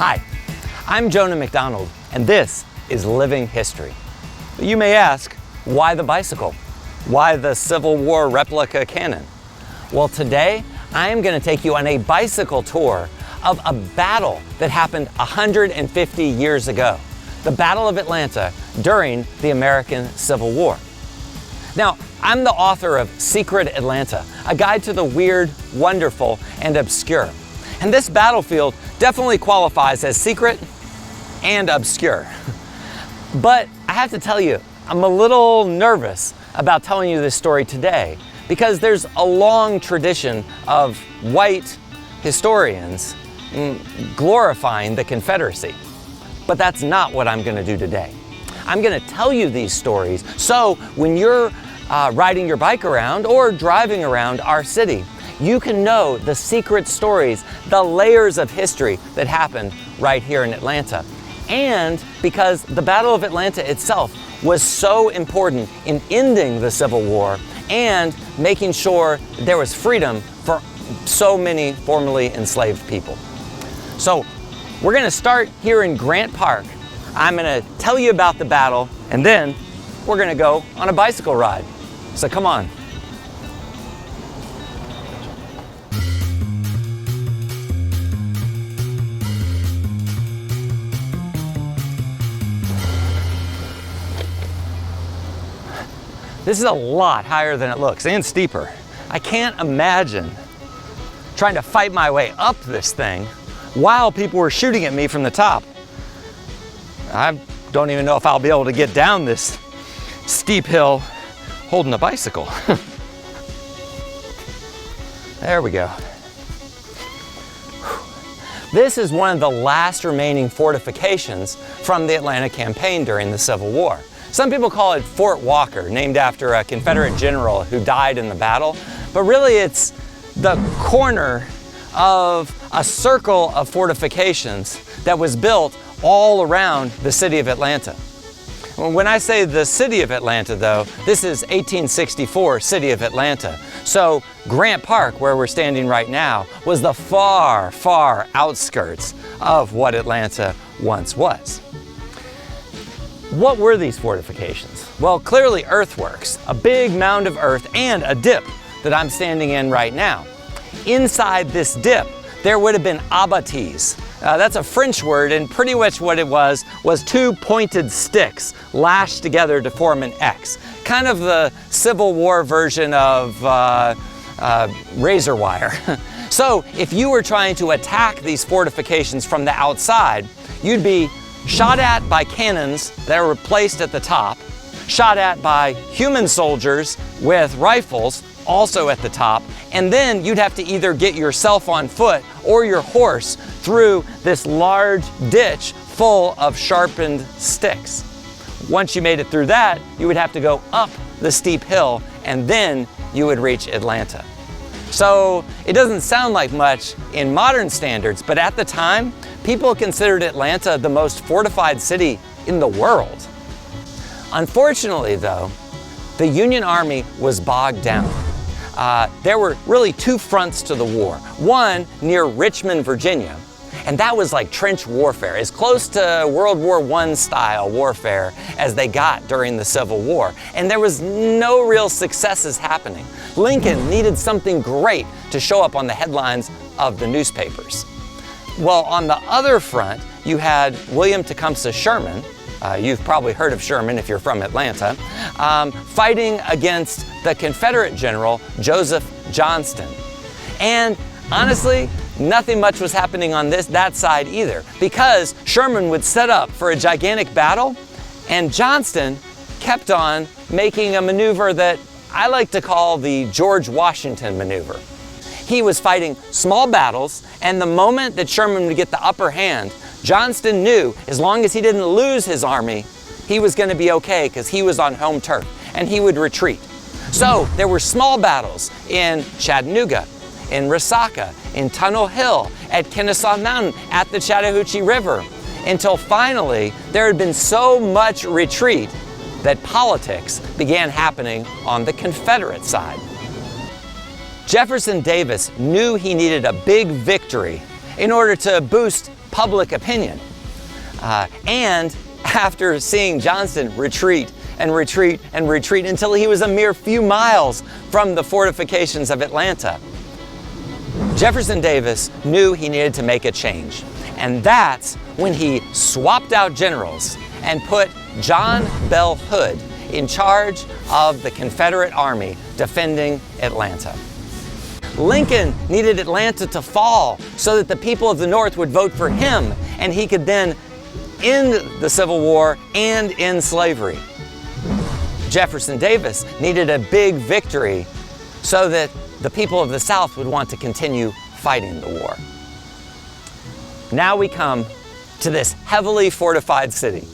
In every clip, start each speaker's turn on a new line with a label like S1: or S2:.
S1: Hi, I'm Jonah McDonald, and this is Living History. You may ask, why the bicycle? Why the Civil War replica cannon? Well, today I am going to take you on a bicycle tour of a battle that happened 150 years ago, the Battle of Atlanta during the American Civil War. Now, I'm the author of Secret Atlanta, a guide to the weird, wonderful, and obscure. And this battlefield definitely qualifies as secret and obscure. But I have to tell you, I'm a little nervous about telling you this story today because there's a long tradition of white historians glorifying the Confederacy. But that's not what I'm going to do today. I'm going to tell you these stories so when you're riding your bike around or driving around our city, you can know the secret stories, the layers of history that happened right here in Atlanta. And because the Battle of Atlanta itself was so important in ending the Civil War and making sure there was freedom for so many formerly enslaved people. So we're going to start here in Grant Park. I'm going to tell you about the battle, and then we're going to go on a bicycle ride. So come on. This is a lot higher than it looks, and steeper. I can't imagine trying to fight my way up this thing while people were shooting at me from the top. I don't even know if I'll be able to get down this steep hill holding a bicycle. There we go. This is one of the last remaining fortifications from the Atlanta campaign during the Civil War. Some people call it Fort Walker, named after a Confederate general who died in the battle, but really it's the corner of a circle of fortifications that was built all around the city of Atlanta. When I say the city of Atlanta, though, this is 1864 city of Atlanta. So Grant Park, where we're standing right now, was the far, far outskirts of what Atlanta once was. What were these fortifications? Well, clearly earthworks, a big mound of earth and a dip that I'm standing in right now. Inside this dip, there would have been abattis. That's a French word, and pretty much what it was two pointed sticks lashed together to form an X. Kind of the Civil War version of razor wire. So if you were trying to attack these fortifications from the outside, you'd be shot at by cannons that were placed at the top, shot at by human soldiers with rifles also at the top, and then you'd have to either get yourself on foot or your horse through this large ditch full of sharpened sticks. Once you made it through that, you would have to go up the steep hill, and then you would reach Atlanta. So it doesn't sound like much in modern standards, but at the time, people considered Atlanta the most fortified city in the world. Unfortunately, though, the Union Army was bogged down. There were really two fronts to the war. One near Richmond, Virginia, and that was like trench warfare, as close to World War I style warfare as they got during the Civil War. And there was no real successes happening. Lincoln needed something great to show up on the headlines of the newspapers. Well, on the other front, you had William Tecumseh Sherman. You've probably heard of Sherman if you're from Atlanta, fighting against the Confederate general, Joseph Johnston. And honestly, nothing much was happening on that side either, because Sherman would set up for a gigantic battle, and Johnston kept on making a maneuver that I like to call the George Washington maneuver. He was fighting small battles, and the moment that Sherman would get the upper hand, Johnston knew as long as he didn't lose his army, he was going to be okay because he was on home turf, and he would retreat. So there were small battles in Chattanooga, in Resaca, in Tunnel Hill, at Kennesaw Mountain, at the Chattahoochee River, until finally there had been so much retreat that politics began happening on the Confederate side. Jefferson Davis knew he needed a big victory in order to boost public opinion. And after seeing Johnston retreat and retreat and retreat until he was a mere few miles from the fortifications of Atlanta, Jefferson Davis knew he needed to make a change. And that's when he swapped out generals and put John Bell Hood in charge of the Confederate Army defending Atlanta. Lincoln needed Atlanta to fall so that the people of the North would vote for him, and he could then end the Civil War and end slavery. Jefferson Davis needed a big victory so that the people of the South would want to continue fighting the war. Now we come to this heavily fortified city.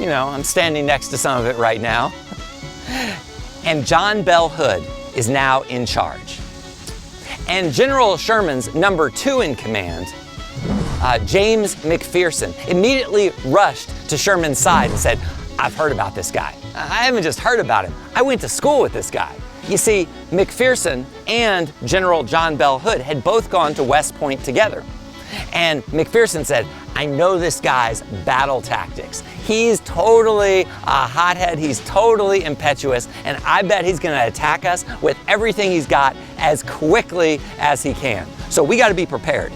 S1: You know, I'm standing next to some of it right now. And John Bell Hood is now in charge. And General Sherman's number 2 in command, James McPherson, immediately rushed to Sherman's side and said, "I've heard about this guy. I haven't just heard about him. I went to school with this guy." You see, McPherson and General John Bell Hood had both gone to West Point together. And McPherson said, "I know this guy's battle tactics. He's totally a hothead, he's totally impetuous, and I bet he's gonna attack us with everything he's got as quickly as he can. So we gotta be prepared."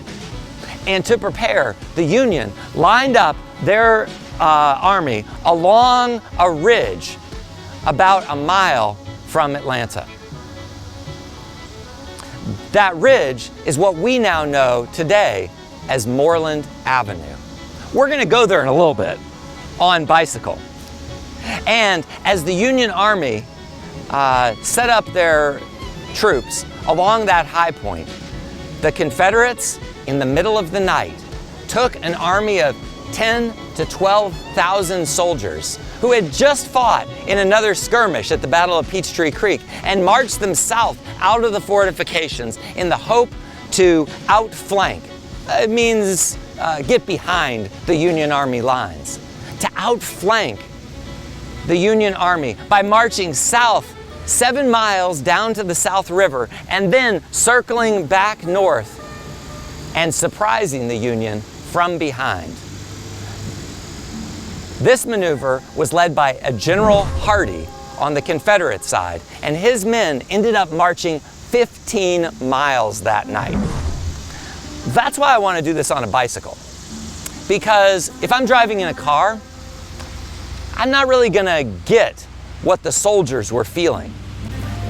S1: And to prepare, the Union lined up their army along a ridge about a mile from Atlanta. That ridge is what we now know today as Moreland Avenue. We're gonna go there in a little bit on bicycle. And as the Union Army set up their troops along that high point, the Confederates, in the middle of the night, took an army of 10 to 12,000 soldiers who had just fought in another skirmish at the Battle of Peachtree Creek and marched them south out of the fortifications in the hope to outflank. It means get behind the Union Army lines. To outflank the Union Army by marching south 7 miles down to the South River and then circling back north and surprising the Union from behind. This maneuver was led by a General Hardee on the Confederate side, and his men ended up marching 15 miles that night. That's why I want to do this on a bicycle. Because if I'm driving in a car, I'm not really gonna get what the soldiers were feeling.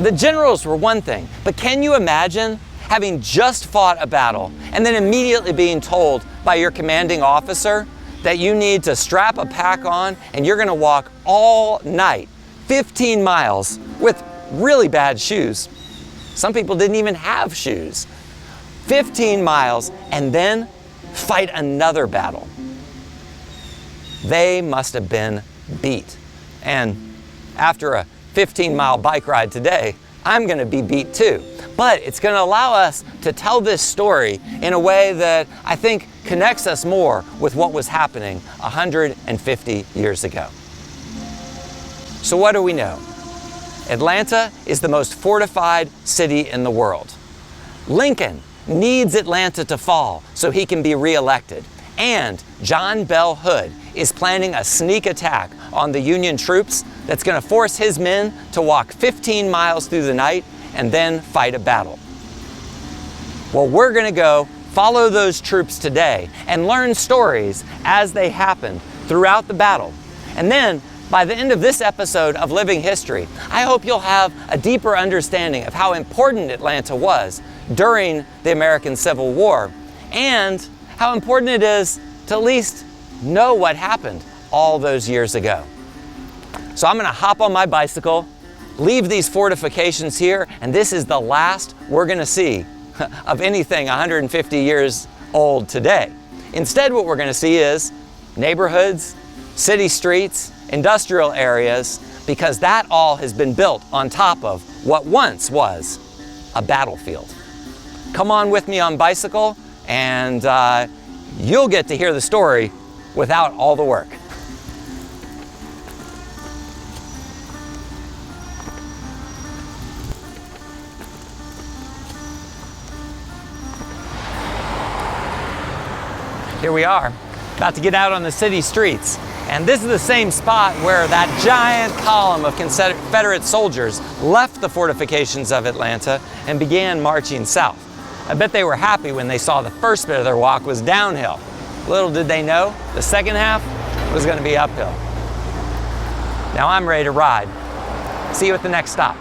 S1: The generals were one thing, but can you imagine having just fought a battle and then immediately being told by your commanding officer that you need to strap a pack on and you're gonna walk all night, 15 miles with really bad shoes. Some people didn't even have shoes. 15 miles and then fight another battle. They must have been beat. And after a 15-mile bike ride today, I'm gonna be beat too. But it's gonna allow us to tell this story in a way that I think connects us more with what was happening 150 years ago. So what do we know? Atlanta is the most fortified city in the world. Lincoln needs Atlanta to fall so he can be reelected. And John Bell Hood is planning a sneak attack on the Union troops that's going to force his men to walk 15 miles through the night and then fight a battle. Well, we're going to go follow those troops today and learn stories as they happen throughout the battle. And then, by the end of this episode of Living History, I hope you'll have a deeper understanding of how important Atlanta was during the American Civil War and how important it is to at least know what happened all those years ago. So I'm going to hop on my bicycle, leave these fortifications here, and this is the last we're going to see of anything 150 years old today. Instead, what we're going to see is neighborhoods, city streets, industrial areas, because that all has been built on top of what once was a battlefield. Come on with me on bicycle, and you'll get to hear the story without all the work. Here we are, about to get out on the city streets. And this is the same spot where that giant column of Confederate soldiers left the fortifications of Atlanta and began marching south. I bet they were happy when they saw the first bit of their walk was downhill. Little did they know, the second half was going to be uphill. Now I'm ready to ride. See you at the next stop.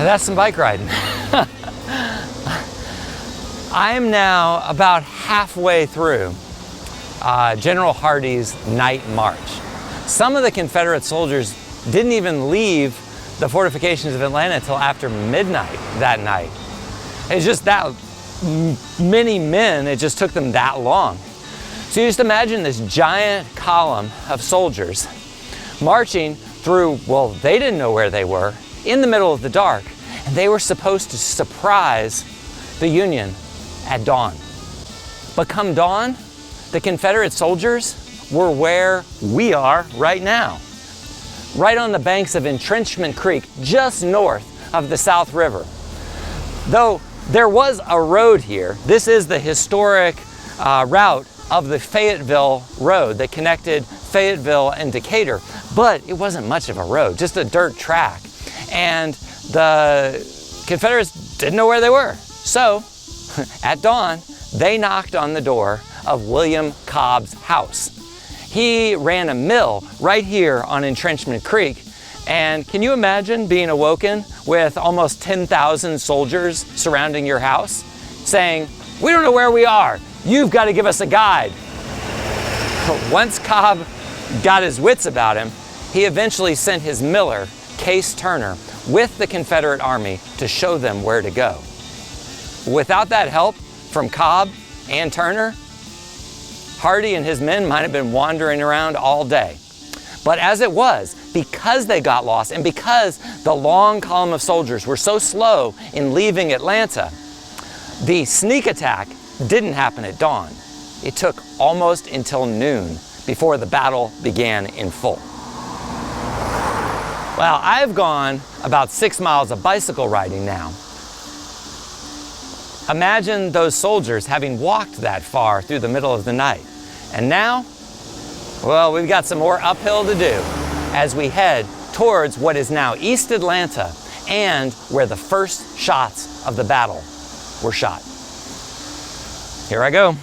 S1: That's some bike riding. I am now about halfway through General Hardee's night march. Some of the Confederate soldiers didn't even leave the fortifications of Atlanta until after midnight that night. It's just that many men, it just took them that long. So you just imagine this giant column of soldiers marching through, well, they didn't know where they were, in the middle of the dark, and they were supposed to surprise the Union at dawn. But come dawn, the Confederate soldiers were where we are right now, right on the banks of Entrenchment Creek, just north of the South River. Though there was a road here, this is the historic route of the Fayetteville Road that connected Fayetteville and Decatur, but it wasn't much of a road, just a dirt track. And the Confederates didn't know where they were. So at dawn, they knocked on the door of William Cobb's house. He ran a mill right here on Entrenchment Creek. And can you imagine being awoken with almost 10,000 soldiers surrounding your house saying, "We don't know where we are. You've got to give us a guide." Once Cobb got his wits about him, he eventually sent his miller, Case Turner, with the Confederate Army to show them where to go. Without that help from Cobb and Turner, Hardee and his men might have been wandering around all day. But as it was, because they got lost and because the long column of soldiers were so slow in leaving Atlanta, the sneak attack didn't happen at dawn. It took almost until noon before the battle began in full. Well, I've gone about 6 miles of bicycle riding now. Imagine those soldiers having walked that far through the middle of the night. And now, well, we've got some more uphill to do as we head towards what is now East Atlanta and where the first shots of the battle were shot. Here I go.